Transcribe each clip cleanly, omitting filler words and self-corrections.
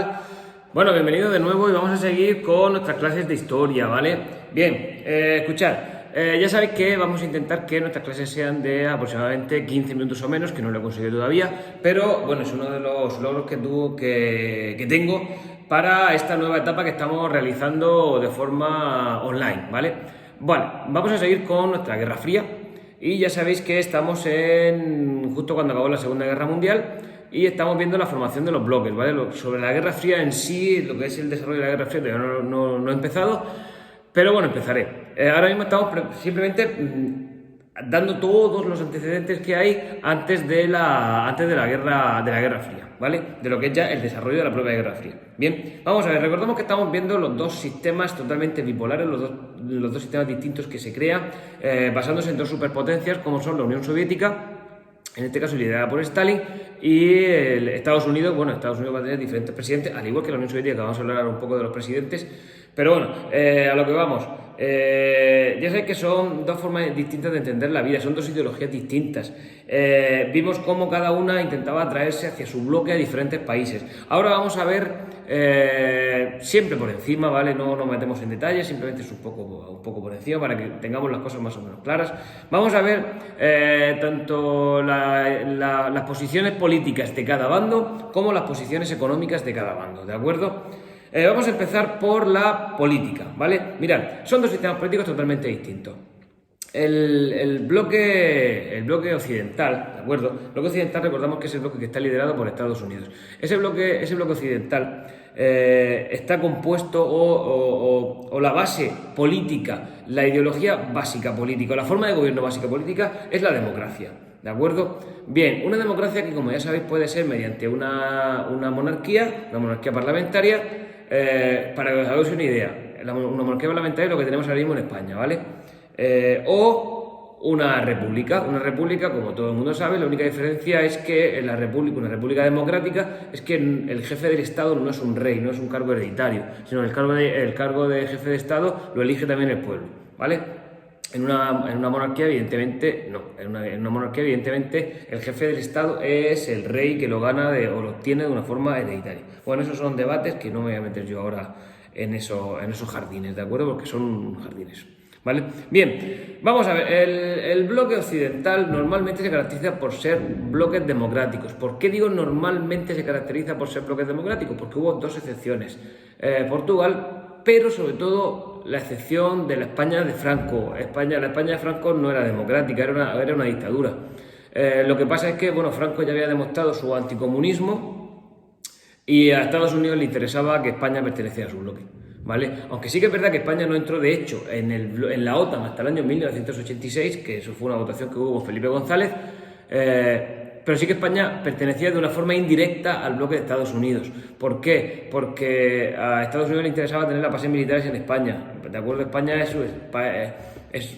tal? Bueno, bienvenido de nuevo y vamos a seguir con nuestras clases de historia, ¿vale? Bien, escuchad, ya sabéis que vamos a intentar que nuestras clases sean de aproximadamente 15 minutos o menos, que no lo he conseguido todavía, pero bueno, es uno de los logros que tengo para esta nueva etapa que estamos realizando de forma online, ¿vale? Bueno, vamos a seguir con nuestra Guerra Fría y ya sabéis que estamos justo cuando acabó la Segunda Guerra Mundial y estamos viendo la formación de los bloques, ¿vale? Sobre la Guerra Fría en sí, lo que es el desarrollo de la Guerra Fría, todavía no he empezado, pero bueno, empezaré. Ahora mismo estamos simplemente dando todos los antecedentes que hay antes de la Guerra Fría, ¿vale? De lo que es ya el desarrollo de la propia Guerra Fría. Bien, vamos a ver, recordemos que estamos viendo los dos sistemas totalmente bipolares, los dos sistemas distintos que se crean, basándose en dos superpotencias como son la Unión Soviética, en este caso liderada por Stalin, y Estados Unidos. Bueno, Estados Unidos va a tener diferentes presidentes, al igual que la Unión Soviética, que vamos a hablar un poco de los presidentes, pero bueno, a lo que vamos. Ya sabéis que son dos formas distintas de entender la vida, son dos ideologías distintas. Vimos cómo cada una intentaba atraerse hacia su bloque a diferentes países. Ahora vamos a ver, siempre por encima, ¿vale? No nos metemos en detalles, simplemente es un poco por encima para que tengamos las cosas más o menos claras. Vamos a ver tanto las posiciones políticas de cada bando como las posiciones económicas de cada bando, ¿de acuerdo? Vamos a empezar por la política, ¿vale? Mirad, son dos sistemas políticos totalmente distintos. El bloque occidental, ¿de acuerdo? El bloque occidental, recordamos que es el bloque que está liderado por Estados Unidos. Ese bloque occidental está compuesto o la base política, la ideología básica política, o la forma de gobierno básica política es la democracia, ¿de acuerdo? Bien, una democracia que, como ya sabéis, puede ser mediante una monarquía parlamentaria. Para que os hagáis una idea, una monarquía parlamentaria es lo que tenemos ahora mismo en España, ¿vale? O una república, como todo el mundo sabe. La única diferencia es que en una república democrática, es que el jefe del Estado no es un rey, no es un cargo hereditario, sino el cargo de jefe de Estado lo elige también el pueblo, ¿vale? En una monarquía, evidentemente, no. En una monarquía, evidentemente, el jefe del Estado es el rey que lo gana o lo obtiene de una forma hereditaria. Bueno, esos son debates que no me voy a meter yo ahora en esos jardines, ¿de acuerdo? Porque son jardines, ¿vale? Bien, vamos a ver. El bloque occidental normalmente se caracteriza por ser bloques democráticos. ¿Por qué digo normalmente se caracteriza por ser bloques democráticos? Porque hubo dos excepciones. Portugal, pero sobre todo la excepción de la España de Franco. La España de Franco no era democrática, era una dictadura. Lo que pasa es que, bueno, Franco ya había demostrado su anticomunismo y a Estados Unidos le interesaba que España perteneciera a su bloque, ¿vale? Aunque sí que es verdad que España no entró, de hecho, en la OTAN hasta el año 1986, que eso fue una votación que hubo con Felipe González, pero sí que España pertenecía de una forma indirecta al bloque de Estados Unidos. ¿Por qué? Porque a Estados Unidos le interesaba tener las bases militares en España. De acuerdo, España es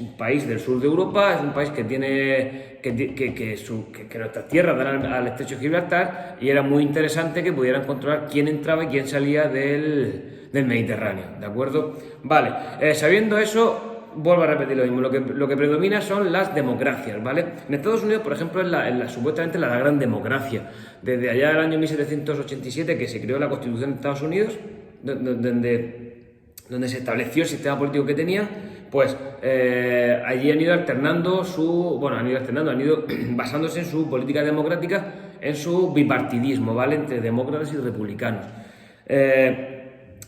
un país del sur de Europa, es un país que tiene que nuestras tierras dan al estrecho de Gibraltar, y era muy interesante que pudieran controlar quién entraba y quién salía del Mediterráneo, ¿de acuerdo? Vale, sabiendo eso, vuelvo a repetir lo mismo, lo que predomina son las democracias, ¿vale? En Estados Unidos, por ejemplo, supuestamente la gran democracia. Desde allá del año 1787, que se creó la Constitución de Estados Unidos, donde se estableció el sistema político que tenía, pues allí han ido basándose en su política democrática, en su bipartidismo, ¿vale? Entre demócratas y republicanos.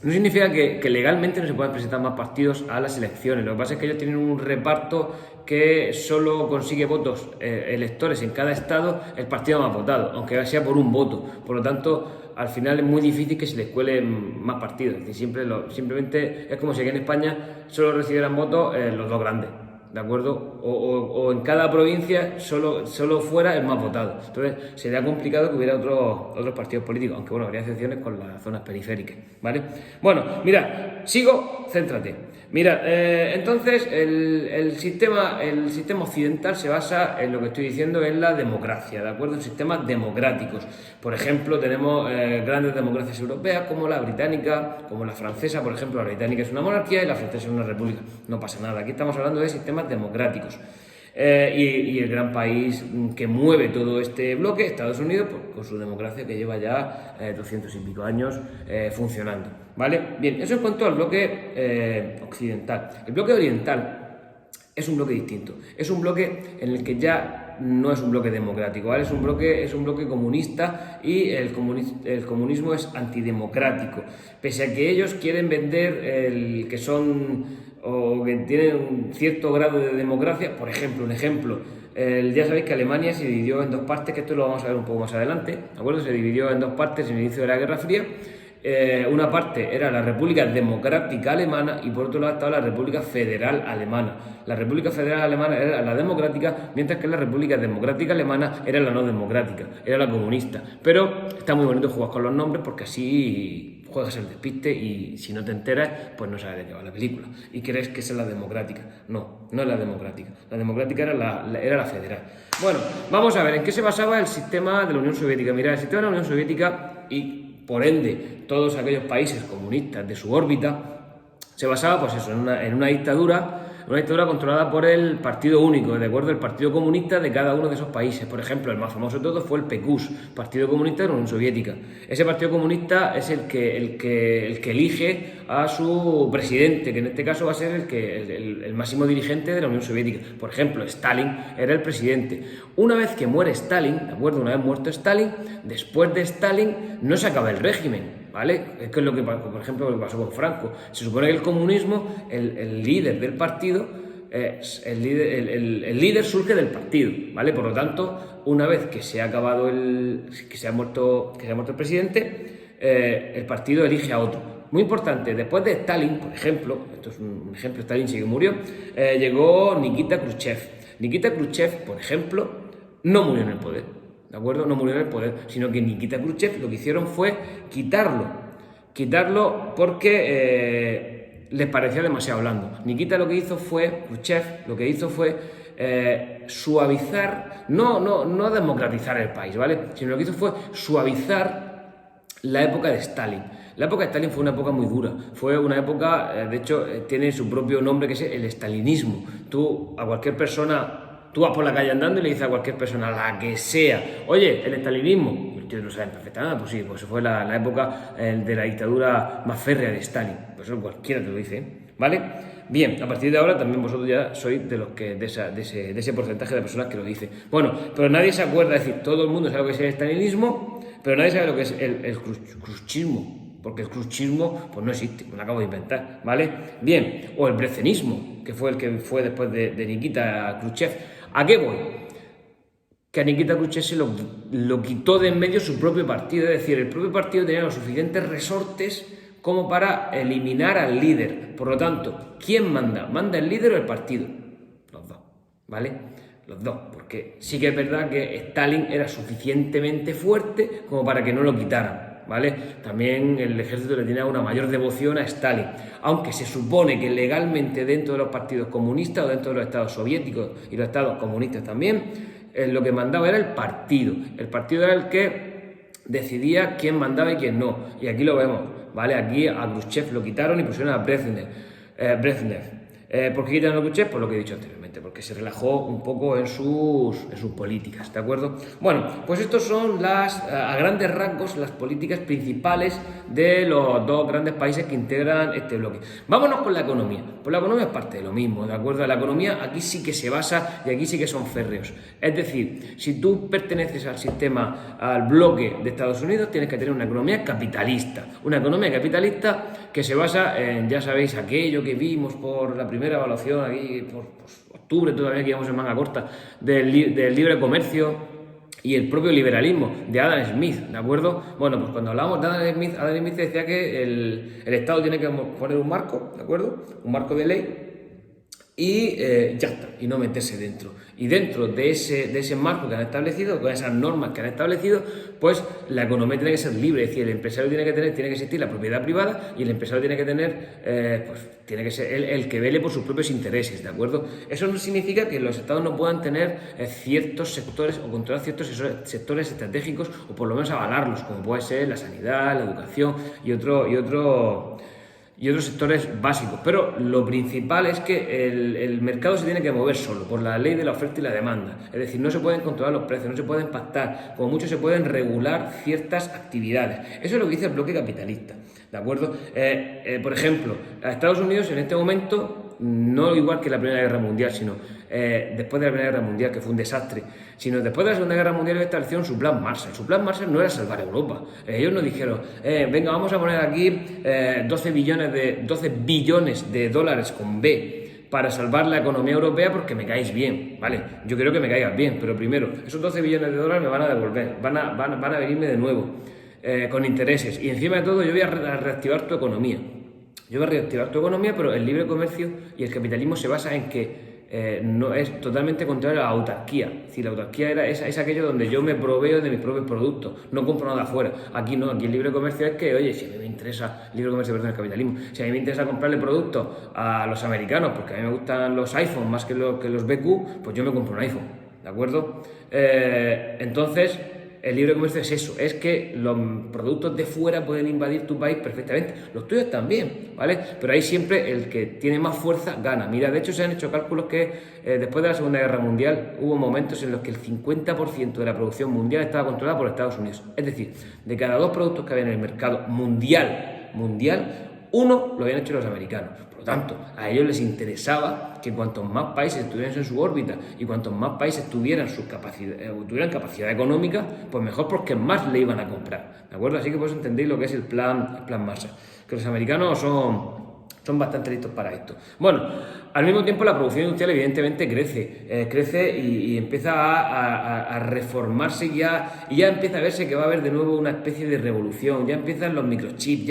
No significa que legalmente no se puedan presentar más partidos a las elecciones. Lo que pasa es que ellos tienen un reparto que solo consigue votos electores en cada estado el partido más votado, aunque sea por un voto. Por lo tanto, al final es muy difícil que se les cuelen más partidos. Es decir, simplemente es como si aquí en España solo recibieran votos los dos grandes, ¿de acuerdo? O en cada provincia solo fuera el más votado. Entonces sería complicado que hubiera otros partidos políticos, aunque bueno, habría excepciones con las zonas periféricas, ¿vale? Bueno, mira, céntrate. Mira, entonces el sistema occidental se basa en lo que estoy diciendo, en la democracia, ¿de acuerdo? En sistemas democráticos. Por ejemplo, tenemos grandes democracias europeas como la británica, como la francesa. Por ejemplo, la británica es una monarquía y la francesa es una república. No pasa nada, aquí estamos hablando de sistemas democráticos. Y el gran país que mueve todo este bloque, Estados Unidos, pues, con su democracia que lleva ya 200 y pico años funcionando, ¿vale? Bien, eso en cuanto al bloque occidental. El bloque oriental es un bloque distinto, es un bloque en el que ya no es un bloque democrático, ¿vale? Es un bloque comunista y el comunismo es antidemocrático, pese a que ellos quieren vender que son o que tienen un cierto grado de democracia. Por ejemplo, un ejemplo, ya sabéis que Alemania se dividió en dos partes, que esto lo vamos a ver un poco más adelante, ¿de acuerdo? Se dividió en dos partes en el inicio de la Guerra Fría. Una parte era la República Democrática Alemana y por otro lado estaba la República Federal Alemana. La República Federal Alemana era la democrática, mientras que la República Democrática Alemana era la no democrática, era la comunista. Pero está muy bonito jugar con los nombres porque así juegas el despiste y si no te enteras, pues no sabes de qué va la película. Y crees que esa es la democrática. No, no es la democrática. La democrática era la federal. Bueno, vamos a ver en qué se basaba el sistema de la Unión Soviética. Mirad, el sistema de la Unión Soviética y por ende todos aquellos países comunistas de su órbita se basaba, pues eso, en una dictadura controlada por el partido único, de acuerdo, el partido comunista de cada uno de esos países. Por ejemplo, el más famoso de todos fue el PQS, Partido Comunista de la Unión Soviética. Ese partido comunista es el que elige a su presidente, que en este caso va a ser el máximo dirigente de la Unión Soviética. Por ejemplo, Stalin era el presidente. Una vez que muere Stalin, ¿de acuerdo? Una vez muerto Stalin, después de Stalin no se acaba el régimen, ¿vale? Es que es lo que, por ejemplo, lo que pasó con Franco. Se supone que el comunismo, el líder del partido, el líder surge del partido, ¿vale? Por lo tanto, una vez que se ha acabado que se ha muerto el presidente, el partido elige a otro. Muy importante, después de Stalin, por ejemplo, esto es un ejemplo, Stalin sí que murió, llegó Nikita Khrushchev. Nikita Khrushchev, por ejemplo, no murió en el poder, ¿de acuerdo? No murió en el poder, sino que Nikita Khrushchev lo que hicieron fue quitarlo porque les parecía demasiado blando. Khrushchev lo que hizo fue suavizar, no democratizar el país, ¿vale? Sino lo que hizo fue suavizar la época de Stalin. La época de Stalin fue una época muy dura, fue una época, de hecho, tiene su propio nombre que es el stalinismo. Tú vas por la calle andando y le dices a cualquier persona, la que sea, oye, el stalinismo, y ustedes lo saben perfectamente, pues sí, pues fue la época de la dictadura más férrea de Stalin, pues eso cualquiera te lo dice, ¿vale? Bien, a partir de ahora también vosotros ya sois de ese porcentaje de personas que lo dice. Bueno, pero nadie se acuerda, es decir, todo el mundo sabe lo que es el stalinismo, pero nadie sabe lo que es el khrushchismo. Porque el khrushchismo pues no existe, me lo acabo de inventar, ¿vale? Bien, o el brezenismo, que fue el que fue después de Nikita Khrushchev. ¿A qué voy? Que a Nikita Khrushchev se lo quitó de en medio su propio partido, es decir, el propio partido tenía los suficientes resortes como para eliminar al líder. Por lo tanto, ¿quién manda? ¿Manda el líder o el partido? Los dos, ¿vale? Los dos, porque sí que es verdad que Stalin era suficientemente fuerte como para que no lo quitaran, ¿vale? También el ejército le tenía una mayor devoción a Stalin, aunque se supone que legalmente dentro de los partidos comunistas o dentro de los estados soviéticos y los estados comunistas también, lo que mandaba era el partido era el que decidía quién mandaba y quién no, y aquí lo vemos, ¿vale? Aquí a Khrushchev lo quitaron y pusieron a Brezhnev. ¿Por qué quitaron a Khrushchev? Por lo que he dicho anteriormente, porque se relajó un poco en sus políticas, ¿de acuerdo? Bueno, pues estos son a grandes rasgos las políticas principales de los dos grandes países que integran este bloque. Vámonos con la economía. Pues la economía es parte de lo mismo, ¿de acuerdo? La economía aquí sí que se basa y aquí sí que son férreos. Es decir, si tú perteneces al bloque de Estados Unidos, tienes que tener una economía capitalista. Una economía capitalista que se basa en, ya sabéis, aquello que vimos por la primera evaluación aquí por octubre, todavía que íbamos en manga corta, del libre comercio y el propio liberalismo de Adam Smith, ¿de acuerdo? Bueno, pues cuando hablábamos de Adam Smith decía que el Estado tiene que poner un marco, ¿de acuerdo? Un marco de ley y ya está, y no meterse dentro. Y dentro de ese marco que han establecido, con esas normas que han establecido, pues la economía tiene que ser libre, es decir, el empresario tiene que existir la propiedad privada y el empresario tiene que tener, tiene que ser el que vele por sus propios intereses, ¿de acuerdo? Eso no significa que los estados no puedan tener ciertos sectores o controlar ciertos sectores estratégicos o por lo menos avalarlos, como puede ser la sanidad, la educación y y otros sectores básicos, pero lo principal es que el mercado se tiene que mover solo por la ley de la oferta y la demanda, es decir, no se pueden controlar los precios, no se pueden pactar, como mucho se pueden regular ciertas actividades. Eso es lo que dice el bloque capitalista, ¿de acuerdo? Por ejemplo, a Estados Unidos en este momento, no igual que la Primera Guerra Mundial, sino después de la Primera Guerra Mundial, que fue un desastre, sino después de la Segunda Guerra Mundial establecieron su plan Marshall. Su plan Marshall no era salvar Europa. Ellos no dijeron, venga, vamos a poner aquí 12 billones de dólares con B para salvar la economía europea porque me caéis bien, ¿vale? Yo quiero que me caigas bien, pero primero, esos 12 billones de dólares me van a devolver, van a venirme de nuevo, con intereses. Y encima de todo yo voy a reactivar tu economía. Yo voy a reactivar tu economía, pero el libre comercio y el capitalismo se basa en que no es totalmente contrario a la autarquía. Es decir, la autarquía es aquello donde yo me proveo de mis propios productos, no compro nada afuera. Aquí no, aquí el libre comercio es que, oye, si a mí me interesa, el libre comercio, perdón, el capitalismo, si a mí me interesa comprarle productos a los americanos, porque a mí me gustan los iPhones más que los BQ, pues yo me compro un iPhone, ¿de acuerdo? Entonces, el libre comercio es eso, es que los productos de fuera pueden invadir tu país perfectamente, los tuyos también, ¿vale? Pero ahí siempre el que tiene más fuerza gana. Mira, de hecho se han hecho cálculos que después de la Segunda Guerra Mundial hubo momentos en los que el 50% de la producción mundial estaba controlada por Estados Unidos. Es decir, de cada 2 productos que había en el mercado mundial, uno lo habían hecho los americanos. Por lo tanto, a ellos les interesaba que cuantos más países estuvieran en su órbita y cuantos más países tuvieran capacidad económica, pues mejor, porque más le iban a comprar, ¿de acuerdo? Así que pues entendéis lo que es el plan Marshall, que los americanos son bastante listos para esto. Bueno, al mismo tiempo la producción industrial evidentemente crece y empieza a reformarse y ya empieza a verse que va a haber de nuevo una especie de revolución, ya empiezan los microchips,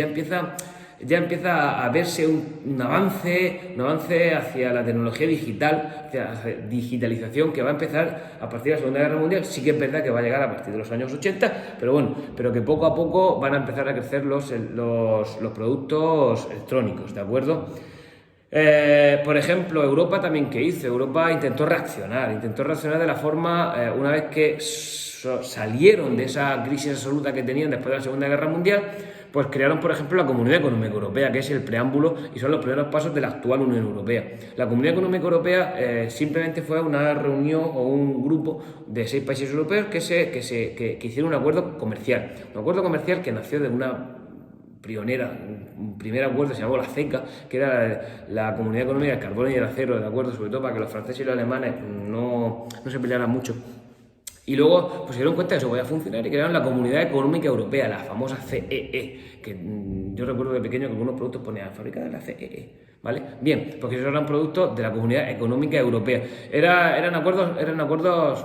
ya empieza a verse un avance hacia la tecnología digital, hacia la digitalización, que va a empezar a partir de la Segunda Guerra Mundial. Sí que es verdad que va a llegar a partir de los años 80, pero que poco a poco van a empezar a crecer los productos electrónicos, ¿de acuerdo? Por ejemplo, Europa también, ¿qué hizo? Europa intentó reaccionar de la forma, una vez que salieron de esa crisis absoluta que tenían después de la Segunda Guerra Mundial, pues crearon, por ejemplo, la Comunidad Económica Europea, que es el preámbulo y son los primeros pasos de la actual Unión Europea. La Comunidad Económica Europea simplemente fue una reunión o un grupo de 6 países europeos que hicieron un acuerdo comercial. Un acuerdo comercial que nació de una un primer acuerdo, se llamó la CECA, que era la Comunidad Económica del Carbón y del Acero, ¿de acuerdo? Sobre todo para que los franceses y los alemanes no se pelearan mucho. Y luego pues se dieron cuenta de que eso podía funcionar y crearon la Comunidad Económica Europea, la famosa CEE, que yo recuerdo de pequeño que algunos productos ponían fabricada en la CEE, ¿vale? Bien, porque esos eran productos de la Comunidad Económica Europea. Eran acuerdos,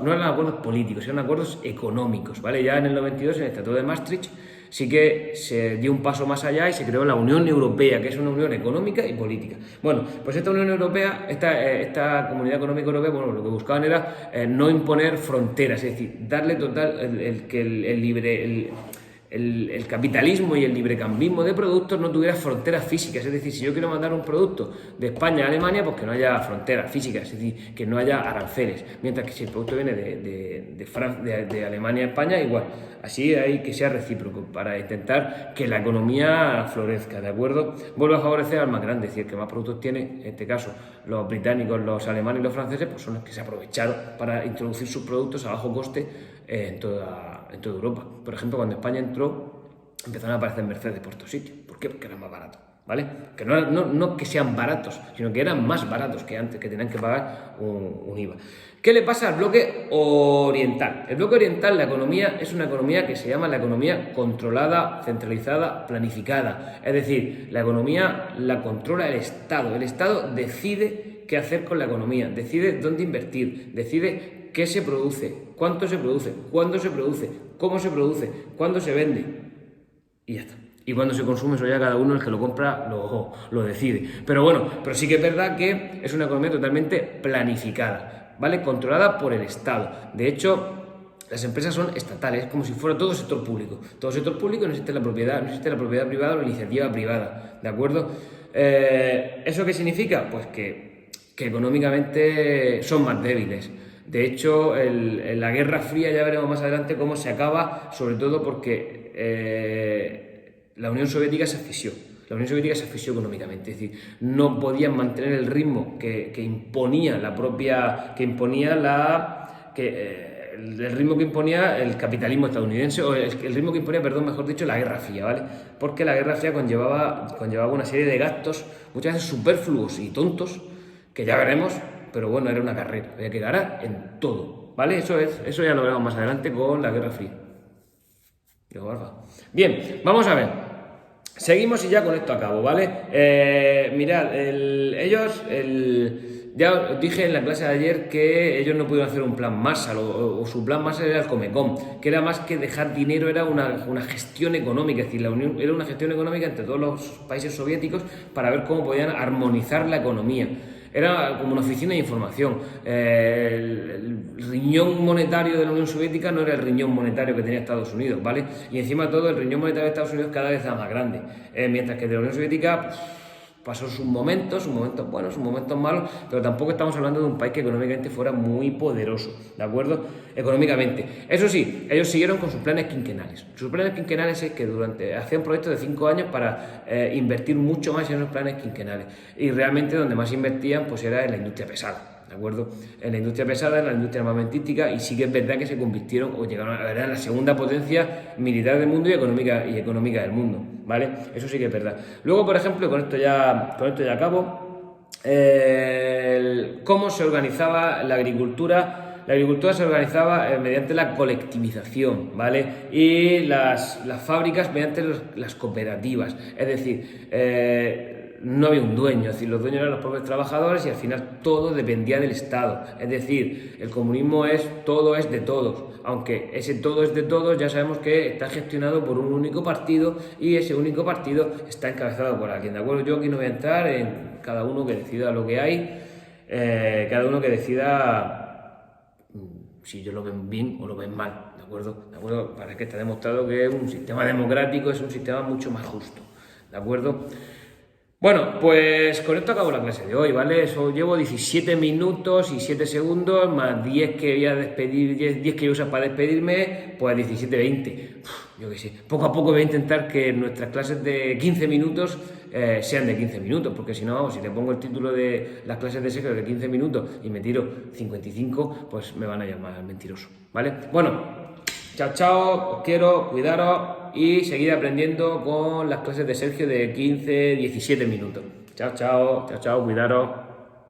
no eran acuerdos políticos, eran acuerdos económicos, ¿vale? Ya en el 92, en el Tratado de Maastricht, sí que se dio un paso más allá y se creó la Unión Europea, que es una unión económica y política. Bueno, pues esta Unión Europea, esta Comunidad Económica Europea, bueno, lo que buscaban era no imponer fronteras, es decir, darle total el capitalismo y el librecambismo de productos no tuviera fronteras físicas. Es decir, si yo quiero mandar un producto de España a Alemania, pues que no haya fronteras físicas, es decir, que no haya aranceles, mientras que si el producto viene de Alemania a España, igual. Así hay que sea recíproco para intentar que la economía florezca, ¿de acuerdo? Vuelve a favorecer al más grande, es decir, el que más productos tiene, en este caso los británicos, los alemanes y los franceses, pues son los que se aprovecharon para introducir sus productos a bajo coste en toda Europa. Por ejemplo, cuando España entró, empezaron a aparecer Mercedes por todos sitios. ¿Por qué? Porque eran más baratos, ¿vale? Que no que sean baratos, sino que eran más baratos que antes, que tenían que pagar un IVA. ¿Qué le pasa al bloque oriental? El bloque oriental, la economía, es una economía que se llama la economía controlada, centralizada, planificada. Es decir, la economía la controla el Estado. El Estado decide qué hacer con la economía, decide dónde invertir, decide qué se produce, cuánto se produce, cuándo se produce, cómo se produce, cuándo se vende. Y ya está. Y cuando se consume, eso ya cada uno, el que lo compra, lo decide. Pero bueno, pero sí que es verdad que es una economía totalmente planificada, ¿vale? Controlada por el Estado. De hecho, las empresas son estatales, como si fuera todo sector público. Todo sector público, no existe la propiedad privada o la iniciativa privada, ¿de acuerdo? ¿Eso qué significa? Pues que económicamente son más débiles. De hecho, la Guerra Fría, ya veremos más adelante cómo se acaba, sobre todo porque la Unión Soviética se asfixió. La Unión Soviética se asfixió económicamente, es decir, no podían mantener el ritmo que imponía la propia, el ritmo que imponía el capitalismo estadounidense, o el ritmo que imponía, perdón, mejor dicho, la Guerra Fría, ¿vale? Porque la Guerra Fría conllevaba una serie de gastos, muchas veces superfluos y tontos, que ya veremos, pero bueno, era una carrera, había que ganar en todo, ¿vale? Eso ya lo veremos más adelante con la Guerra Fría. Bien, vamos a ver. Seguimos y ya con esto acabo, ¿vale? Mirad, ya os dije en la clase de ayer que ellos no pudieron hacer un plan Marshall o su plan Marshall era el Comecon, que era más que dejar dinero, era una gestión económica, es decir, la Unión era una gestión económica entre todos los países soviéticos para ver cómo podían armonizar la economía. Era como una oficina de información. El riñón monetario de la Unión Soviética no era el riñón monetario que tenía Estados Unidos, ¿vale? Y encima de todo, el riñón monetario de Estados Unidos cada vez era más grande. Mientras que de la Unión Soviética pasó sus momentos buenos, sus momentos malos, pero tampoco estamos hablando de un país que económicamente fuera muy poderoso, ¿de acuerdo? Económicamente. Eso sí, ellos siguieron con sus planes quinquenales. Sus planes quinquenales es que hacían proyectos de 5 años para invertir mucho más en los planes quinquenales. Y realmente donde más invertían pues era en la industria pesada. ¿De acuerdo? En la industria pesada, en la industria armamentística, y sí que es verdad que se convirtieron o llegaron a la segunda potencia militar del mundo y económica del mundo, ¿vale? Eso sí que es verdad. Luego, por ejemplo, con esto ya acabo, cómo se organizaba la agricultura. La agricultura se organizaba mediante la colectivización, ¿vale? Y las fábricas mediante las cooperativas. Es decir, no había un dueño, es decir, los dueños eran los propios trabajadores y al final todo dependía del Estado. Es decir, el comunismo todo es de todos, aunque ese todo es de todos ya sabemos que está gestionado por un único partido y ese único partido está encabezado por alguien, ¿de acuerdo? Yo aquí no voy a entrar en cada uno que decida lo que hay, cada uno que decida si ellos lo ven bien o lo ven mal, ¿de acuerdo? ¿De acuerdo? Para que está demostrado que un sistema democrático es un sistema mucho más justo, ¿de acuerdo? Bueno, pues con esto acabo la clase de hoy, ¿vale? Eso llevo 17 minutos y 7 segundos, más 10 que voy a despedir, 10 que voy a usar para despedirme, pues 17, 20. Yo qué sé. Poco a poco voy a intentar que nuestras clases de 15 minutos sean de 15 minutos, porque si no, si te pongo el título de las clases de secreto de 15 minutos y me tiro 55, pues me van a llamar mentiroso, ¿vale? Bueno. Chao, chao, os quiero, cuidaros y seguid aprendiendo con las clases de Sergio de 15, 17 minutos. Chao, chao, chao, chao, cuidaros.